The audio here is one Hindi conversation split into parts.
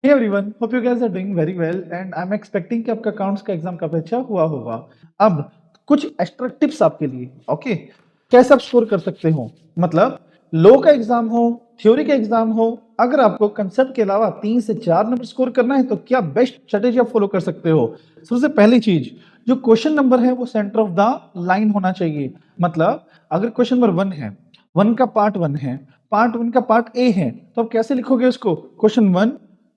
Hey everyone, hope you guys are doing very well and I am expecting कि आपका अकाउंट्स का एग्जाम काफी अच्छा हुआ होगा। अब कुछ एक्स्ट्रा टिप्स आपके लिए, ओके। कैसे आप स्कोर कर सकते हो, मतलब लो का एग्जाम हो, थ्योरी का एग्जाम हो, अगर आपको कंसेप्ट के अलावा 3 से 4 नंबर स्कोर करना है तो क्या बेस्ट स्ट्रेटेजी आप फॉलो कर सकते हो। सबसे पहली चीज, जो क्वेश्चन नंबर है वो सेंटर ऑफ द लाइन होना चाहिए। मतलब अगर क्वेश्चन नंबर 1 है, 1 का पार्ट 1 है, पार्ट 1 का पार्ट ए है, तो आप कैसे लिखोगे उसको, क्वेश्चन 1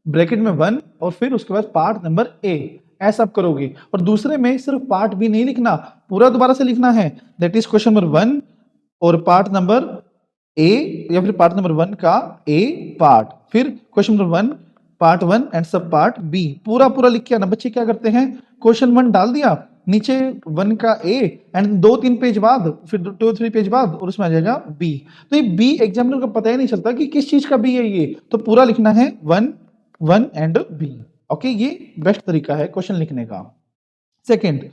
ब्रैकेट में 1 और फिर उसके बाद पार्ट नंबर ए, ऐसा आप करोगे। और दूसरे में सिर्फ पार्ट बी नहीं लिखना, पूरा दोबारा से लिखना है, दैट इज क्वेश्चन नंबर 1 और पार्ट नंबर ए, या फिर पार्ट नंबर 1 का ए पार्ट, फिर क्वेश्चन नंबर 1 पार्ट 1 एंड सब पार्ट बी, पूरा पूरा लिख के आना। बच्चे क्या करते हैं, क्वेश्चन 1 डाल दिया, नीचे 1 का ए एंड 2-3 पेज बाद, फिर 2-3 पेज बाद और उसमें आ जाएगा बी। तो ये बी एग्जामिनर को पता ही नहीं चलता कि किस चीज का बी है, ये तो पूरा लिखना है 1 एंड बी। ओके, ये बेस्ट तरीका है क्वेश्चन लिखने का। सेकंड,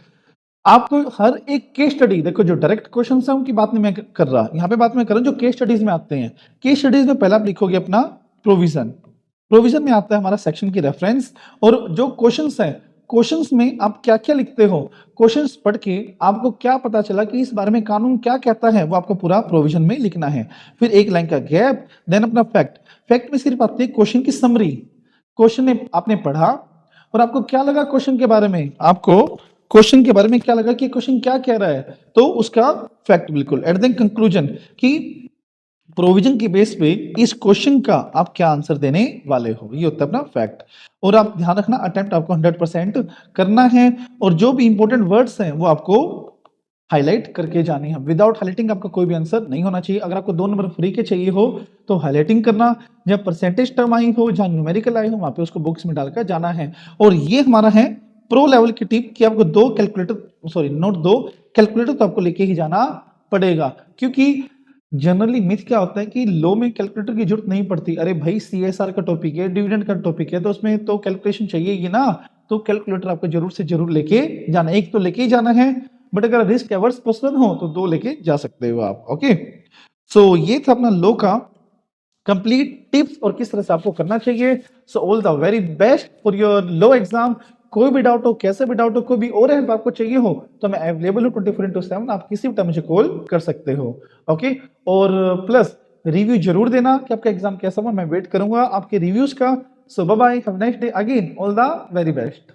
आपको हर एक केस स्टडी, देखो जो डायरेक्ट क्वेश्चन है उनकी बात नहीं मैं कर रहा, यहाँ पे बात मैं कर रहा हूँ जो केस स्टडीज में आते हैं। केस स्टडीज में पहला आप लिखोगे अपना प्रोविजन। प्रोविजन में आता है हमारा सेक्शन की रेफरेंस, और जो क्वेश्चंस है, क्वेश्चंस में आप क्या क्या लिखते हो, क्वेश्चंस पढ़ के आपको क्या पता चला कि इस बारे में कानून क्या कहता है, वो आपको पूरा प्रोविजन में लिखना है। फिर एक लाइन का गैप, देन अपना फैक्ट। फैक्ट में सिर्फ आती है क्वेश्चन की समरी, क्वेश्चन ने आपने पढ़ा और आपको क्या लगा क्वेश्चन के बारे में, आपको क्वेश्चन के बारे में क्या लगा कि क्वेश्चन क्या कह रहा है, तो उसका फैक्ट बिल्कुल। एट देन कंक्लूजन, कि प्रोविजन की बेस पे इस क्वेश्चन का आप क्या आंसर देने वाले हो, ये होता है अपना फैक्ट। और आप ध्यान रखना, अटेम्प्ट आपको 100% करना है, और जो भी इंपॉर्टेंट वर्ड्स हैं वो आपको हाईलाइट करके जानी है। विदाउट हाईलाइटिंग आपका कोई भी आंसर नहीं होना चाहिए। अगर आपको 2 नंबर फ्री के चाहिए हो तो हाईलाइटिंग करना, जब परसेंटेज टर्म आई हो, जहां न्यूमेरिकल आई हो, वहां पे उसको बुक्स में डालकर जाना है। और ये हमारा है प्रो लेवल की टिप कि आपको 2 कैलकुलेटर, सॉरी नोट 2 कैलकुलेटर तो आपको लेके ही जाना पड़ेगा, क्योंकि जनरली मिथ क्या होता है कि लो में कैलकुलेटर की जरूरत नहीं पड़ती। अरे भाई, सीएसआर का टॉपिक है, डिविडेंड का टॉपिक है, तो उसमें तो कैलकुलेशन चाहिए ही ना। तो कैलकुलेटर आपको जरूर से जरूर लेके जाना, एक तो लेके ही जाना है, बट अगर रिस्क एवर्स पर्सन हो तो 2 लेके जा सकते हो आप। ओके, सो ये था अपना लो का कंप्लीट टिप्स और किस तरह से आपको करना चाहिए। So all the very best for your low exam. कोई भी डाउट हो, कैसे भी डाउट हो, कोई भी और हेल्प आपको चाहिए हो तो मैं अवेलेबल हूँ 24/7, आप किसी भी टाइम मुझे कॉल कर सकते हो। ओके, और प्लस रिव्यू जरूर देना कि आपका एग्जाम कैसा हुआ, मैं वेट करूंगा आपके रिव्यूज का। So bye bye, have a nice day, again all the very best.